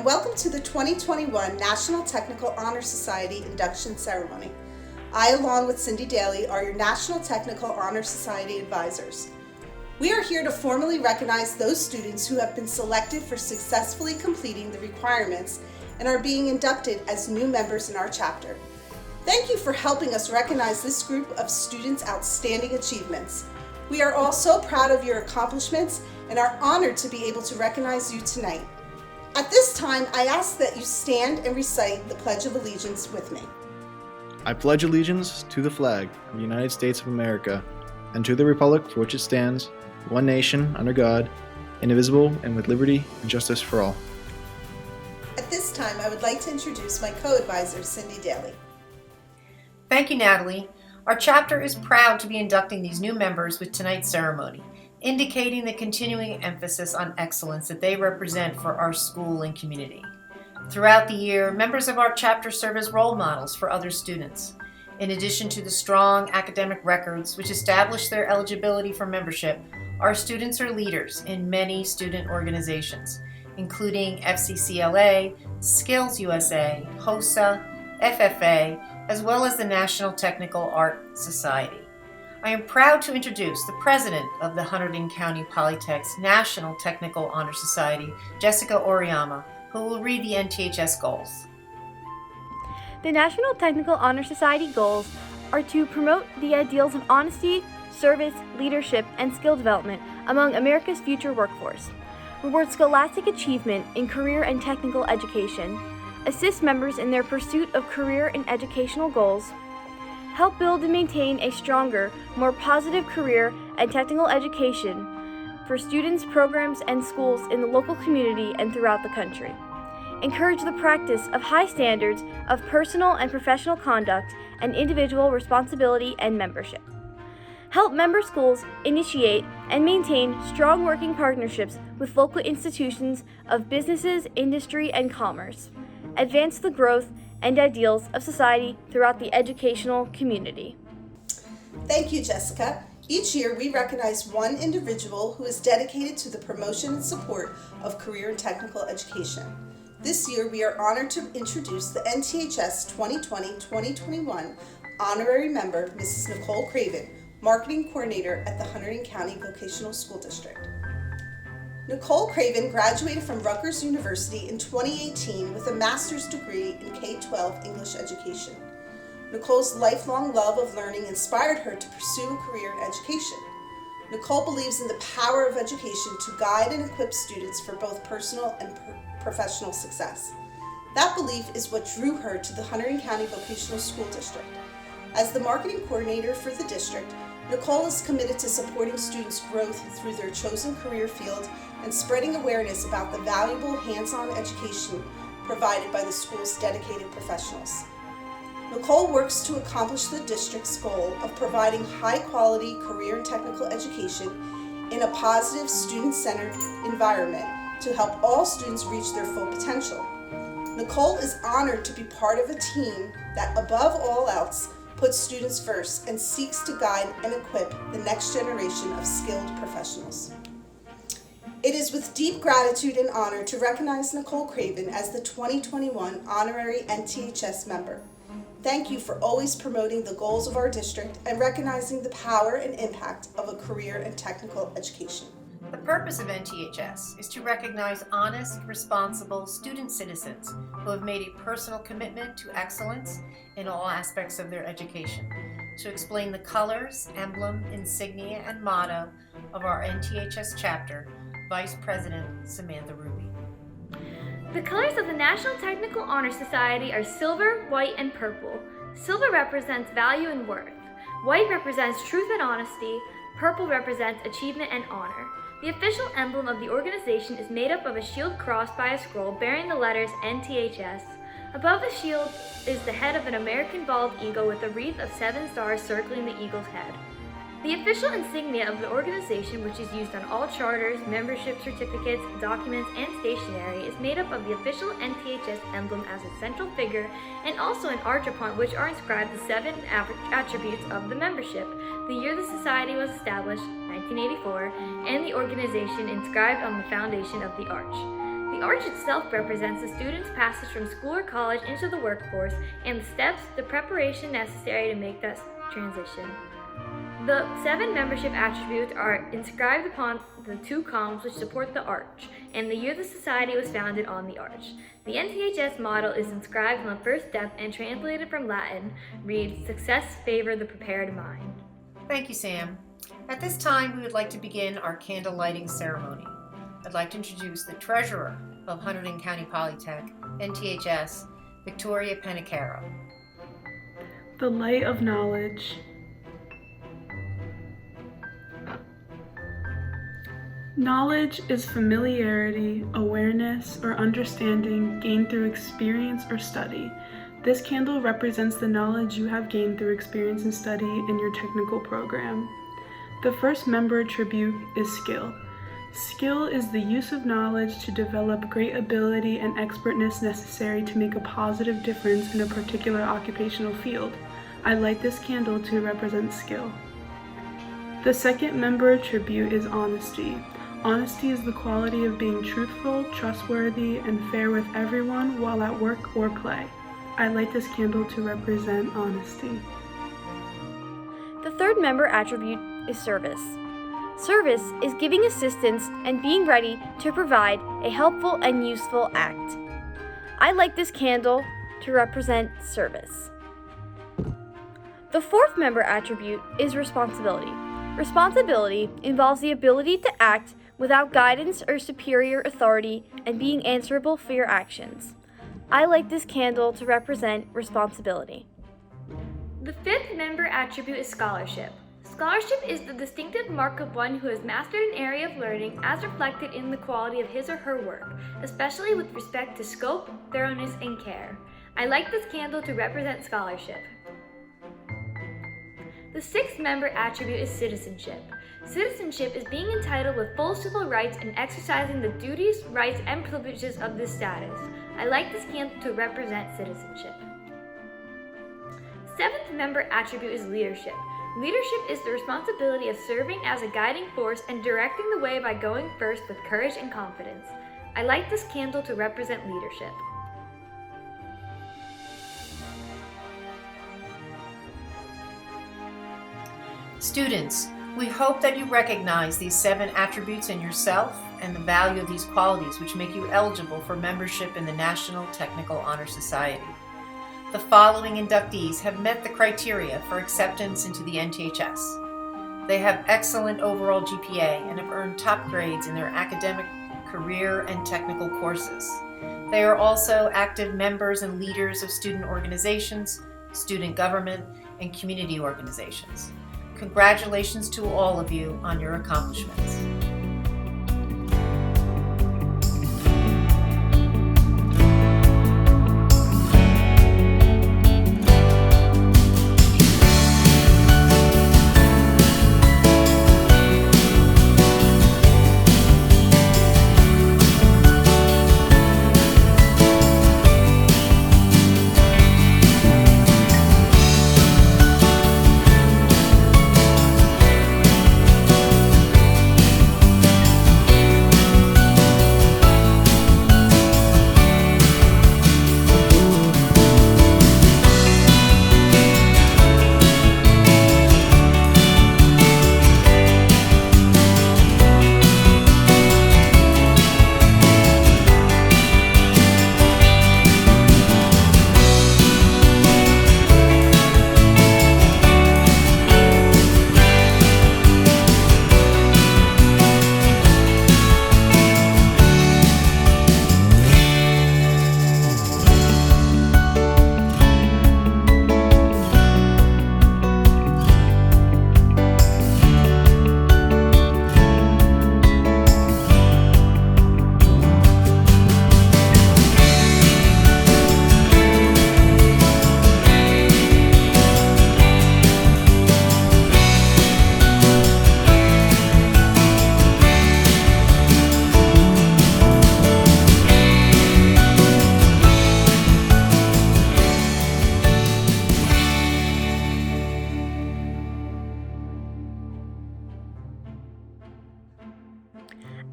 and welcome to the 2021 National Technical Honor Society induction ceremony. I, along with Cindy Daly, are your National Technical Honor Society advisors. We are here to formally recognize those students who have been selected for successfully completing the requirements and are being inducted as new members in our chapter. Thank you for helping us recognize this group of students' outstanding achievements. We are all so proud of your accomplishments and are honored to be able to recognize you tonight. At this time, I ask that you stand and recite the Pledge of Allegiance with me. I pledge allegiance to the flag of the United States of America and to the republic for which it stands, one nation, under God, indivisible, and with liberty and justice for all. At this time, I would like to introduce my co-advisor, Cindy Daly. Thank you, Natalie. Our chapter is proud to be inducting these new members with tonight's ceremony, indicating the continuing emphasis on excellence that they represent for our school and community. Throughout the year, members of our chapter serve as role models for other students. In addition to the strong academic records which establish their eligibility for membership, our students are leaders in many student organizations, including FCCLA, Skills USA, HOSA, FFA, as well as the National Technical Art Society. I am proud to introduce the president of the Hunterdon County Polytech's National Technical Honor Society, Jessica Oriyama, who will read the NTHS goals. The National Technical Honor Society goals are to promote the ideals of honesty, service, leadership, and skill development among America's future workforce, reward scholastic achievement in career and technical education, assist members in their pursuit of career and educational goals, help build and maintain a stronger, more positive career and technical education for students, programs, and schools in the local community and throughout the country. Encourage the practice of high standards of personal and professional conduct and individual responsibility and membership. Help member schools initiate and maintain strong working partnerships with local institutions of businesses, industry, and commerce. Advance the growth and ideals of society throughout the educational community. Thank you, Jessica. Each year, we recognize one individual who is dedicated to the promotion and support of career and technical education. This year, we are honored to introduce the NTHS 2020-2021 honorary member, Mrs. Nicole Craven, Marketing Coordinator at the Hunterdon County Vocational School District. Nicole Craven graduated from Rutgers University in 2018 with a master's degree in K-12 English education. Nicole's lifelong love of learning inspired her to pursue a career in education. Nicole believes in the power of education to guide and equip students for both personal and professional success. That belief is what drew her to the Hunterdon County Vocational School District. As the marketing coordinator for the district, Nicole is committed to supporting students' growth through their chosen career field and spreading awareness about the valuable hands-on education provided by the school's dedicated professionals. Nicole works to accomplish the district's goal of providing high-quality career and technical education in a positive, student-centered environment to help all students reach their full potential. Nicole is honored to be part of a team that, above all else, puts students first and seeks to guide and equip the next generation of skilled professionals. It is with deep gratitude and honor to recognize Nicole Craven as the 2021 honorary NTHS member. Thank you for always promoting the goals of our district and recognizing the power and impact of a career in technical education. The purpose of NTHS is to recognize honest, responsible student citizens who have made a personal commitment to excellence in all aspects of their education. To explain the colors, emblem, insignia, and motto of our NTHS chapter, Vice President Samantha Ruby. The colors of the National Technical Honor Society are silver, white, and purple. Silver represents value and worth. White represents truth and honesty. Purple represents achievement and honor. The official emblem of the organization is made up of a shield crossed by a scroll bearing the letters NTHS. Above the shield is the head of an American bald eagle with a wreath of 7 stars circling the eagle's head. The official insignia of the organization, which is used on all charters, membership certificates, documents, and stationery, is made up of the official NTHS emblem as its central figure and also an arch upon which are inscribed the 7 attributes of the membership, the year the society was established, 1984, and the organization inscribed on the foundation of the arch. The arch itself represents the student's passage from school or college into the workforce and the steps, the preparation necessary to make that transition. The 7 membership attributes are inscribed upon the 2 columns which support the arch, and the year the society was founded on the arch. The NTHS motto is inscribed on the first step and translated from Latin reads, "Success favor the prepared mind." Thank you, Sam. At this time, we would like to begin our candle lighting ceremony. I'd like to introduce the treasurer of Hunterdon County Polytech, NTHS, Victoria Panicaro. The light of knowledge. Knowledge is familiarity, awareness, or understanding gained through experience or study. This candle represents the knowledge you have gained through experience and study in your technical program. The first member attribute is skill. Skill is the use of knowledge to develop great ability and expertness necessary to make a positive difference in a particular occupational field. I light this candle to represent skill. The second member attribute is honesty. Honesty is the quality of being truthful, trustworthy, and fair with everyone while at work or play. I light this candle to represent honesty. The third member attribute is service. Service is giving assistance and being ready to provide a helpful and useful act. I light this candle to represent service. The fourth member attribute is responsibility. Responsibility involves the ability to act without guidance or superior authority and being answerable for your actions. I light this candle to represent responsibility. The fifth member attribute is scholarship. Scholarship is the distinctive mark of one who has mastered an area of learning as reflected in the quality of his or her work, especially with respect to scope, thoroughness, and care. I light this candle to represent scholarship. The sixth member attribute is citizenship. Citizenship is being entitled with full civil rights and exercising the duties, rights, and privileges of this status. I light this candle to represent citizenship. Seventh member attribute is leadership. Leadership is the responsibility of serving as a guiding force and directing the way by going first with courage and confidence. I light this candle to represent leadership. Students, we hope that you recognize these 7 attributes in yourself and the value of these qualities which make you eligible for membership in the National Technical Honor Society. The following inductees have met the criteria for acceptance into the NTHS. They have excellent overall GPA and have earned top grades in their academic, career, and technical courses. They are also active members and leaders of student organizations, student government, and community organizations. Congratulations to all of you on your accomplishments.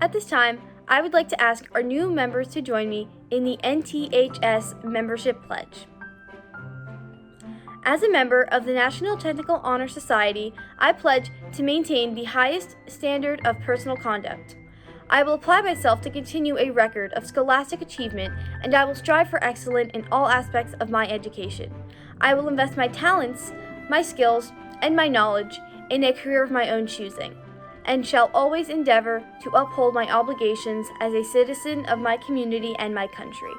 At this time, I would like to ask our new members to join me in the NTHS membership pledge. As a member of the National Technical Honor Society, I pledge to maintain the highest standard of personal conduct. I will apply myself to continue a record of scholastic achievement, and I will strive for excellence in all aspects of my education. I will invest my talents, my skills, and my knowledge in a career of my own choosing, and shall always endeavor to uphold my obligations as a citizen of my community and my country.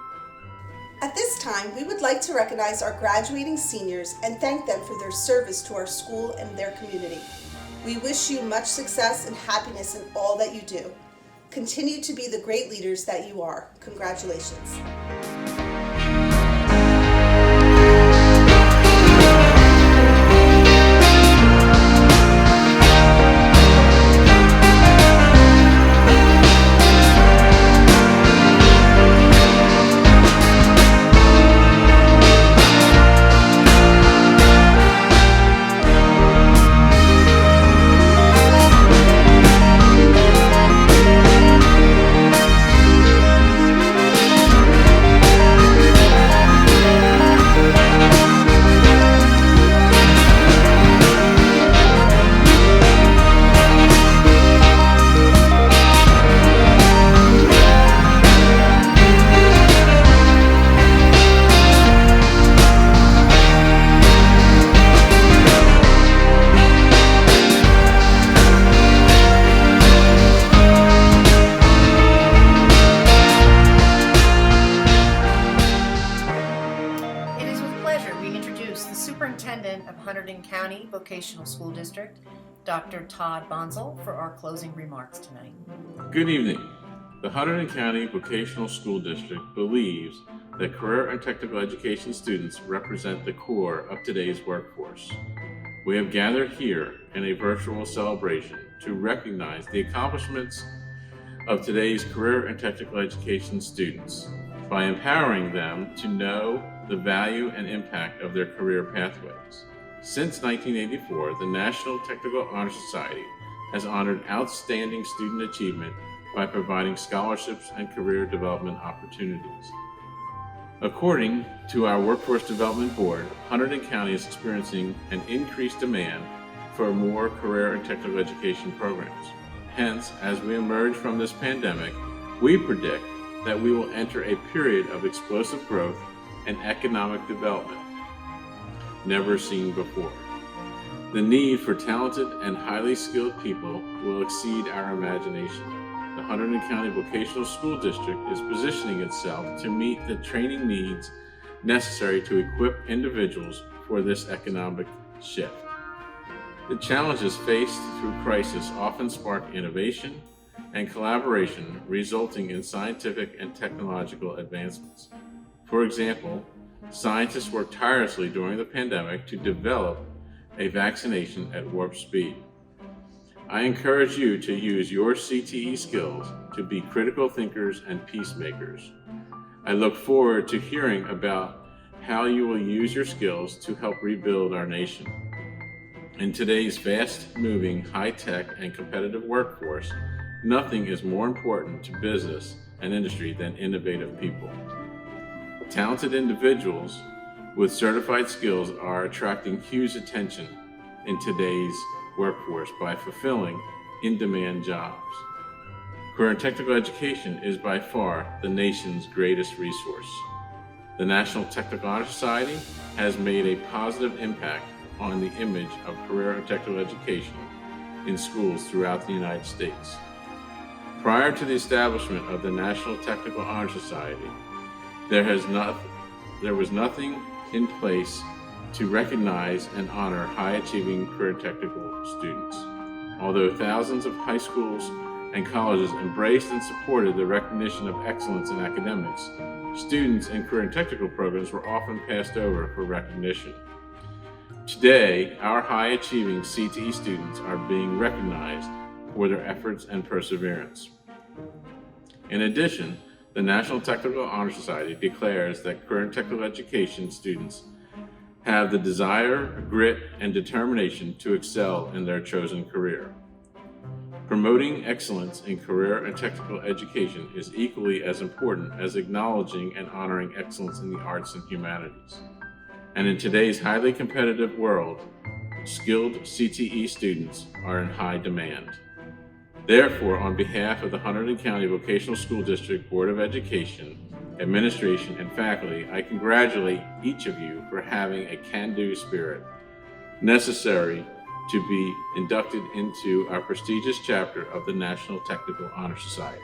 At this time, we would like to recognize our graduating seniors and thank them for their service to our school and their community. We wish you much success and happiness in all that you do. Continue to be the great leaders that you are. Congratulations. Superintendent of Hunterdon County Vocational School District, Dr. Todd Bonsall, for our closing remarks tonight. Good evening. The Hunterdon County Vocational School District believes that career and technical education students represent the core of today's workforce. We have gathered here in a virtual celebration to recognize the accomplishments of today's career and technical education students by empowering them to know the value and impact of their career pathways. Since 1984, the National Technical Honor Society has honored outstanding student achievement by providing scholarships and career development opportunities. According to our Workforce Development Board, Hunterdon County is experiencing an increased demand for more career and technical education programs. Hence, as we emerge from this pandemic, we predict that we will enter a period of explosive growth and economic development never seen before. The need for talented and highly skilled people will exceed our imagination. The Hunterdon County Vocational School District is positioning itself to meet the training needs necessary to equip individuals for this economic shift. The challenges faced through crisis often spark innovation and collaboration, resulting in scientific and technological advancements. For example, scientists worked tirelessly during the pandemic to develop a vaccination at warp speed. I encourage you to use your CTE skills to be critical thinkers and peacemakers. I look forward to hearing about how you will use your skills to help rebuild our nation. In today's fast-moving, high-tech, and competitive workforce, nothing is more important to business and industry than innovative people. Talented individuals with certified skills are attracting huge attention in today's workforce by fulfilling in-demand jobs. Career and technical education is by far the nation's greatest resource. The National Technical Honor Society has made a positive impact on the image of career and technical education in schools throughout the United States. Prior to the establishment of the National Technical Honor Society, there was nothing in place to recognize and honor high-achieving career technical students. Although thousands of high schools and colleges embraced and supported the recognition of excellence in academics, students in career and technical programs were often passed over for recognition. Today, our high-achieving CTE students are being recognized for their efforts and perseverance. In addition, the National Technical Honor Society declares that career and technical education students have the desire, grit, and determination to excel in their chosen career. Promoting excellence in career and technical education is equally as important as acknowledging and honoring excellence in the arts and humanities. And in today's highly competitive world, skilled CTE students are in high demand. Therefore, on behalf of the Hunterdon County Vocational School District Board of Education, administration, and faculty, I congratulate each of you for having a can-do spirit necessary to be inducted into our prestigious chapter of the National Technical Honor Society.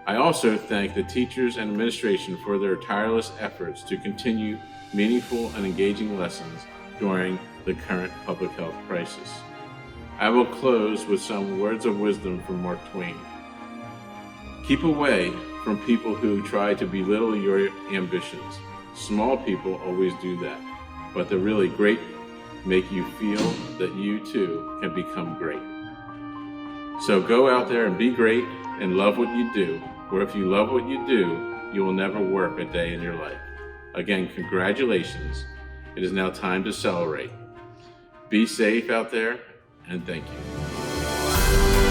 I also thank the teachers and administration for their tireless efforts to continue meaningful and engaging lessons during the current public health crisis. I will close with some words of wisdom from Mark Twain. Keep away from people who try to belittle your ambitions. Small people always do that, but the really great make you feel that you too can become great. So go out there and be great and love what you do, or if you love what you do, you will never work a day in your life. Again, congratulations. It is now time to celebrate. Be safe out there, and thank you.